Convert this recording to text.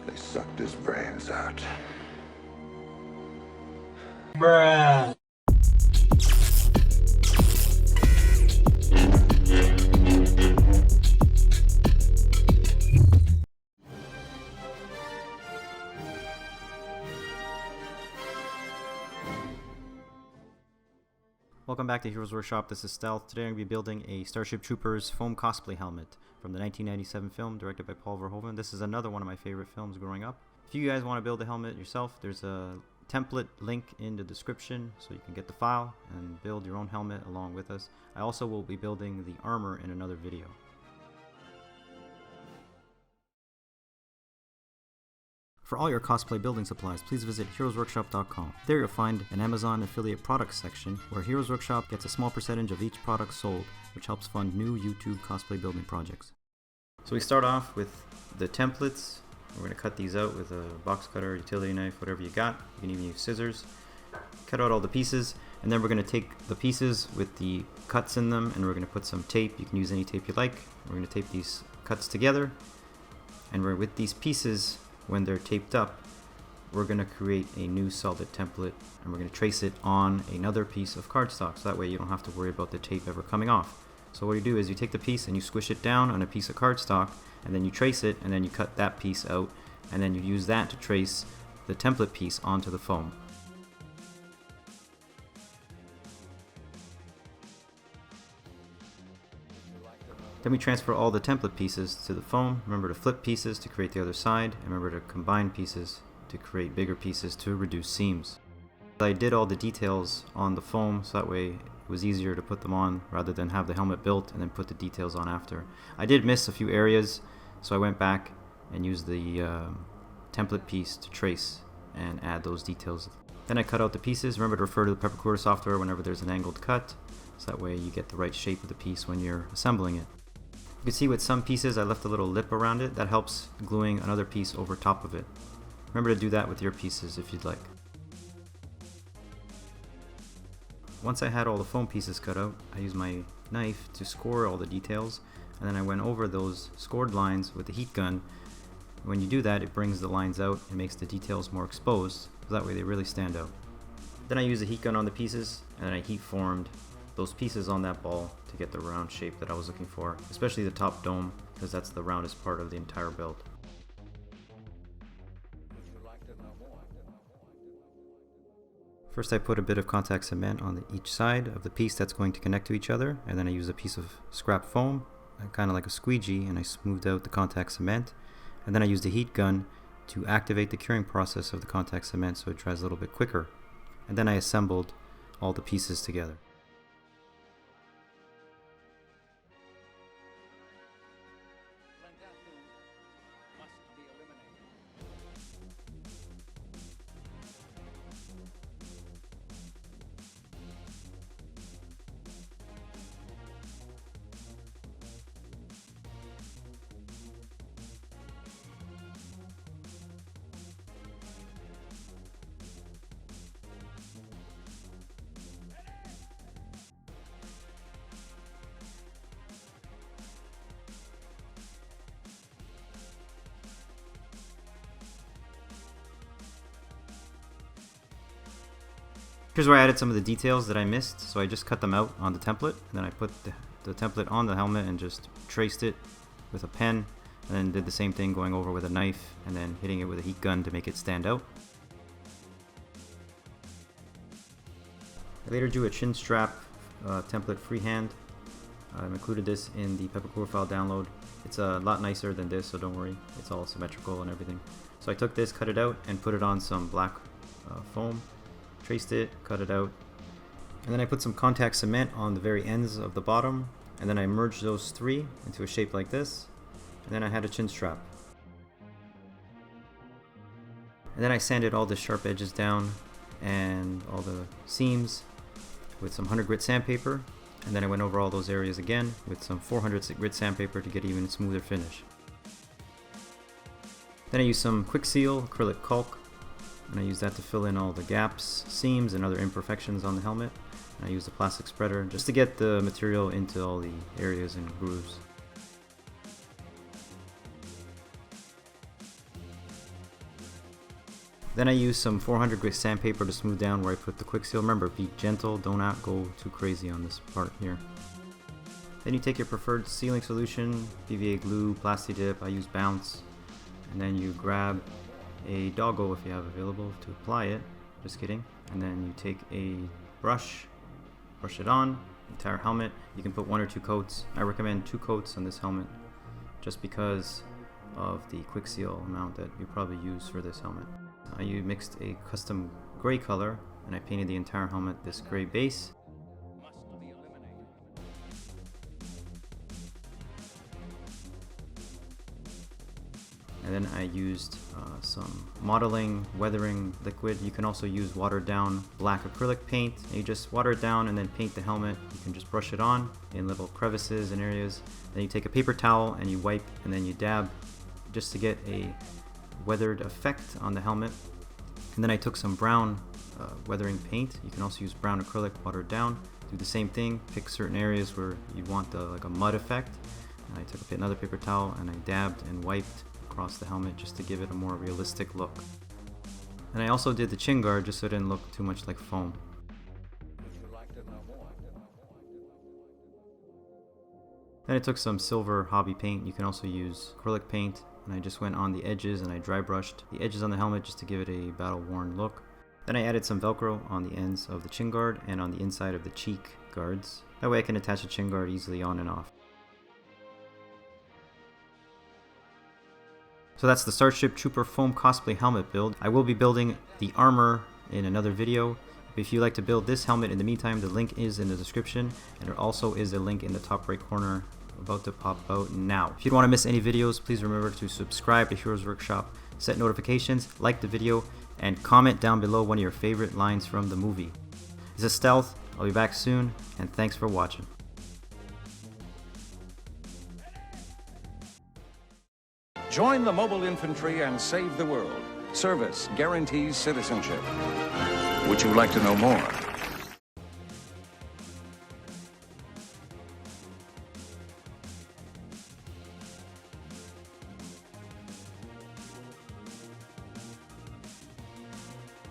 They sucked his brains out. Bruh. Welcome back to Heroes Workshop. This is Stealth. Today I'm going to be building a Starship Troopers foam cosplay helmet from the 1997 film directed by Paul Verhoeven. This is another one of my favorite films growing up. If you guys want to build a helmet yourself, there's a template link in the description so you can get the file and build your own helmet along with us. I also will be building the armor in another video. For all your cosplay building supplies, please visit heroesworkshop.com. There you'll find an Amazon affiliate products section where Heroes Workshop gets a small percentage of each product sold, which helps fund new YouTube cosplay building projects. So we start off with the templates. We're going to cut these out with a box cutter, utility knife, whatever you got. You can even use scissors. Cut out all the pieces, and then we're going to take the pieces with the cuts in them and we're going to put some tape. You can use any tape you like. We're going to tape these cuts together, and with these pieces, when they're taped up, we're going to create a new solid template and we're going to trace it on another piece of cardstock, so that way you don't have to worry about the tape ever coming off. So what you do is you take the piece and you squish it down on a piece of cardstock, and then you trace it, and then you cut that piece out, and then you use that to trace the template piece onto the foam. Then we transfer all the template pieces to the foam. Remember to flip pieces to create the other side, and remember to combine pieces to create bigger pieces to reduce seams. I did all the details on the foam so that way it was easier to put them on rather than have the helmet built and then put the details on after. I did miss a few areas, so I went back and used the template piece to trace and add those details. Then I cut out the pieces. Remember to refer to the Pepakura software whenever there's an angled cut, so that way you get the right shape of the piece when you're assembling it. You can see with some pieces I left a little lip around it. That helps gluing another piece over top of it. Remember to do that with your pieces if you'd like. Once I had all the foam pieces cut out, I used my knife to score all the details, and then I went over those scored lines with the heat gun. When you do that, it brings the lines out and makes the details more exposed, so that way they really stand out. Then I used a heat gun on the pieces, and I heat formed those pieces on that ball to get the round shape that I was looking for, especially the top dome, because that's the roundest part of the entire build. First I put a bit of contact cement on each side of the piece that's going to connect to each other, and then I used a piece of scrap foam, kind of like a squeegee, and I smoothed out the contact cement, and then I used a heat gun to activate the curing process of the contact cement so it dries a little bit quicker, and then I assembled all the pieces together. Klendathu must be eliminated. Here's where I added some of the details that I missed, so I just cut them out on the template, and then I put the template on the helmet and just traced it with a pen, and then did the same thing going over with a knife and then hitting it with a heat gun to make it stand out. I later drew a chin strap template freehand. I've included this in the Pepakura file download. It's a lot nicer than this, so don't worry, it's all symmetrical and everything. So I took this, cut it out, and put it on some black foam. Traced it, cut it out, and then I put some contact cement on the very ends of the bottom, and then I merged those three into a shape like this, and then I had a chin strap. And then I sanded all the sharp edges down and all the seams with some 100 grit sandpaper, and then I went over all those areas again with some 400 grit sandpaper to get even a smoother finish. Then I used some quick seal acrylic caulk, and I used that to fill in all the gaps, seams, and other imperfections on the helmet. And I used a plastic spreader just to get the material into all the areas and grooves. Then I used some 400 grit sandpaper to smooth down where I put the quick seal. Remember, be gentle, do not go too crazy on this part here. Then you take your preferred sealing solution, PVA glue, Plasti Dip, I use Bounce, and then you grab a doggo if you have available to apply it, just kidding, and then you take a brush it on, entire helmet. You can put 1 or 2 coats. I recommend 2 coats on this helmet just because of the quick seal amount that you probably use for this helmet. I mixed a custom gray color and I painted the entire helmet this gray base. Must be eliminated. And then I used some modeling weathering liquid. You can also use watered down black acrylic paint. And you just water it down and then paint the helmet. You can just brush it on in little crevices and areas. Then you take a paper towel and you wipe and then you dab just to get a weathered effect on the helmet. And then I took some brown weathering paint. You can also use brown acrylic watered down. Do the same thing, pick certain areas where you want like a mud effect. And I took another paper towel and I dabbed and wiped across the helmet just to give it a more realistic look. And I also did the chin guard just so it didn't look too much like foam. Would you like to know more? Then I took some silver hobby paint. You can also use acrylic paint, and I just went on the edges and I dry brushed the edges on the helmet just to give it a battle-worn look. Then I added some Velcro on the ends of the chin guard and on the inside of the cheek guards. That way I can attach the chin guard easily on and off. So that's the Starship Trooper foam cosplay helmet build. I will be building the armor in another video. If you like to build this helmet in the meantime, the link is in the description, and there also is a link in the top right corner about to pop out now. If you don't want to miss any videos, please remember to subscribe to Heroes Workshop, set notifications, like the video, and comment down below one of your favorite lines from the movie. This is Stealth. I'll be back soon, and thanks for watching. Join the mobile infantry and save the world. Service guarantees citizenship. Would you like to know more?